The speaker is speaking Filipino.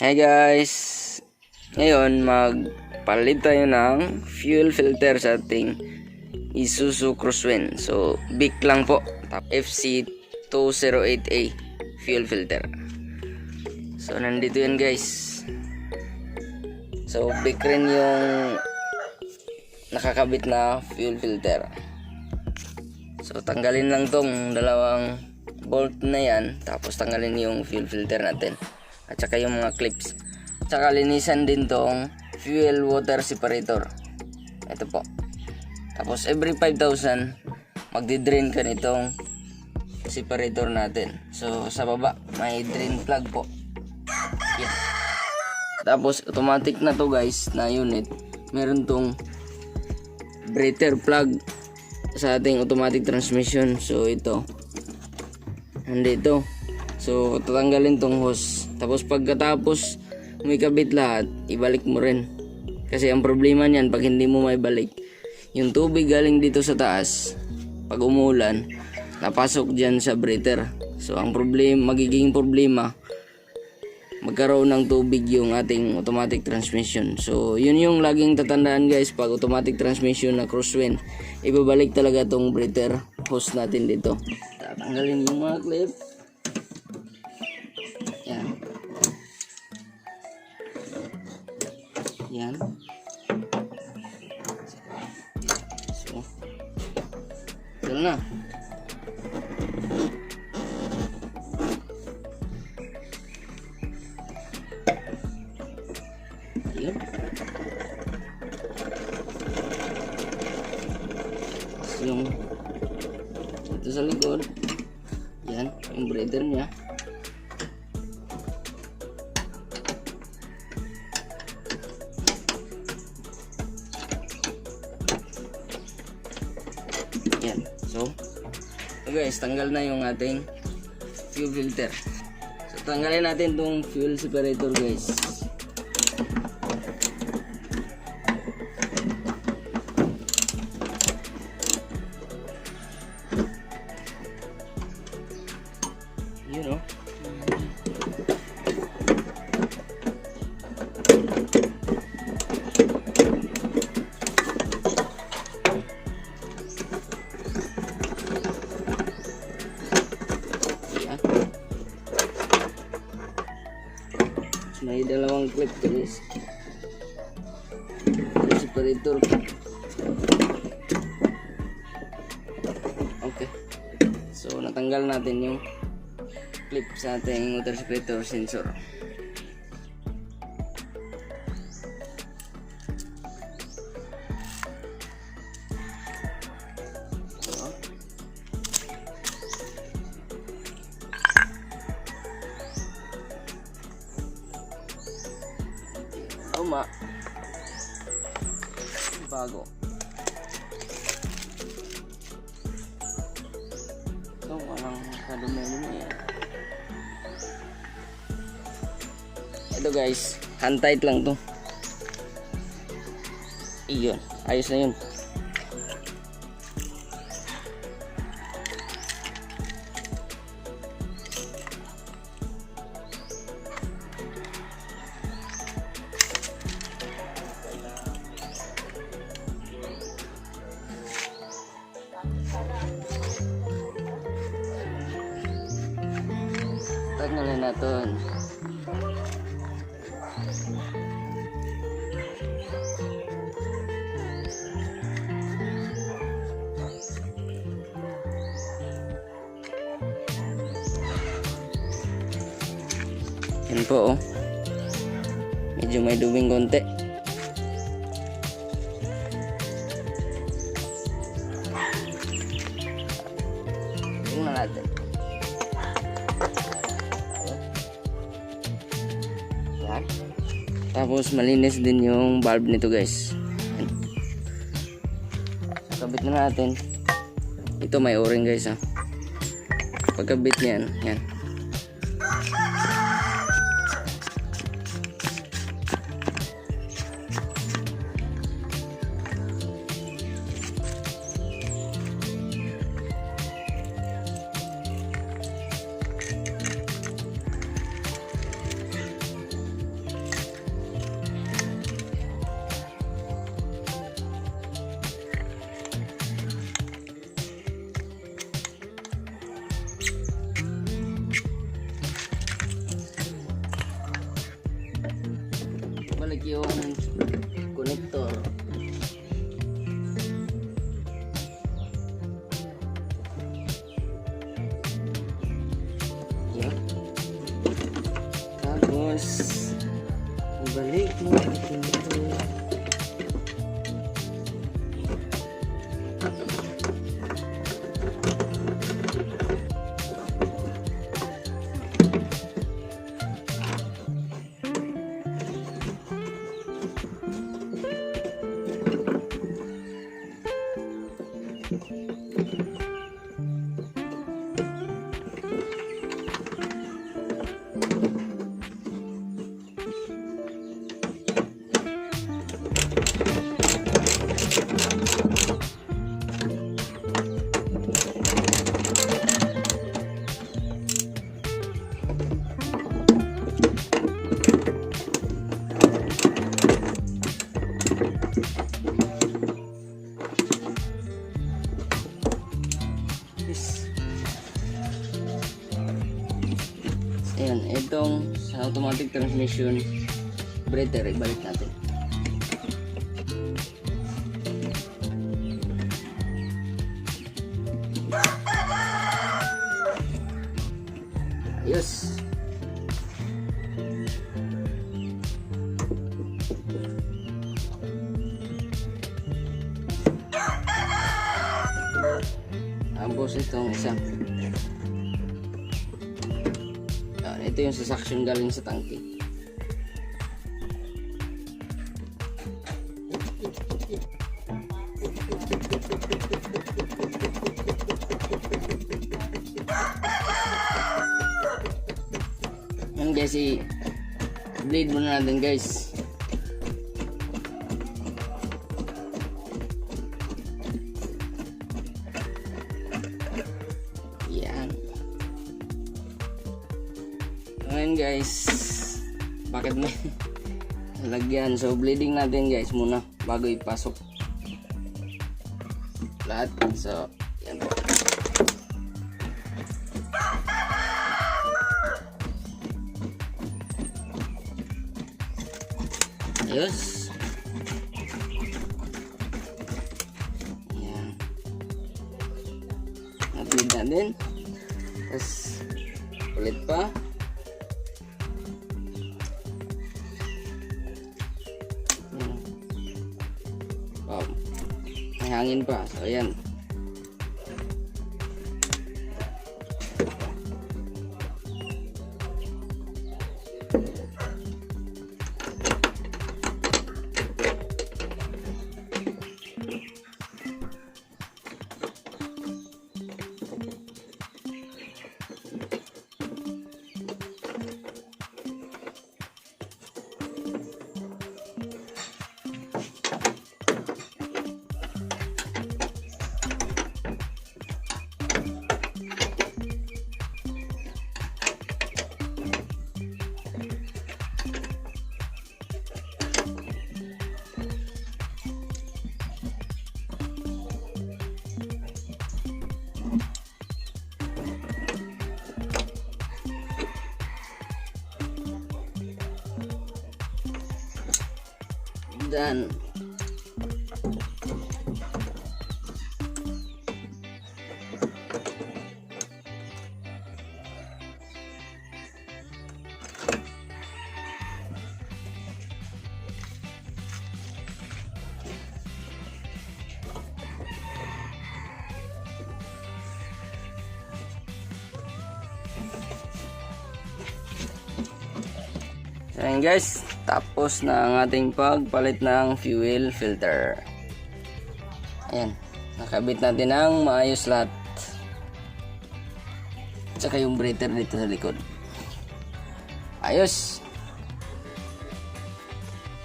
Hey guys! Ngayon magpalit tayo ng fuel filter sa ating Isuzu Crosswind. So big lang po, FC208A fuel filter. So nandito yan guys. So big rin yung nakakabit na fuel filter. So tanggalin lang tong dalawang bolt na yan, tapos tanggalin yung fuel filter natin at saka yung mga clips, at saka linisan din tong fuel water separator. Ito po. Tapos every 5,000 magdi-drain ka nitong separator natin. So sa baba may drain plug po. Yan. Tapos automatic na to guys na unit. Meron tong breather plug sa ating automatic transmission. So ito nandito. So tatanggalin tong hose. Tapos pagkatapos may kabit lahat, ibalik mo rin. Kasi ang problema niyan pag hindi mo may balik, yung tubig galing dito sa taas, pag umulan, napasok dyan sa breather. So ang magiging problema, magkaroon ng tubig yung ating automatic transmission. So yun yung laging tatandaan guys pag automatic transmission na crosswind. Ibabalik talaga tong breather hose natin dito. Tatanggalin yung mga clip. Yan. Yan. So ito na. Ayun. Yung ito sa likod, yan yung breather nya. Yan. So guys, tanggal na yung ating fuel filter. So tanggalin natin tong fuel separator guys. You know. Yeah. May dalawang clip guys. Separator. Okay. So natanggal natin yung clip sa ating water separator sensor. Luma. Bago. So walang kadumi-dumi yan. Ito guys, hand tight lang to. Iyon, ayos na yun. Tanggalin natin. Yan po oh. Medyo may duming konti. Tingnan natin. Yan. Tapos malinis din yung valve nito guys. Yan. Kabit na natin. Ito may o-ring guys ha. Pagkabit niyan, yan. balik yung connector. Yan. Tapos ibalik mo ito. Ayan, itong sa automatic transmission breather, ibalik natin. Ayos. Tapos itong isa. Ito yung suction galing sa tangke. Yan guys, i-blade muna natin guys. Ayan guys, bakit may lagyan? So bleeding natin guys muna bago ipasok lahat. So yan po. Ayos. Ayan, na-bleed natin. Tapos ulit pa. May hangin pa. So ayan. Done. Ayan guys, tapos na ang ating pagpalit ng fuel filter. Ayan, nakabit natin ang maayos lahat. Tsaka yung breather dito sa likod. Ayos.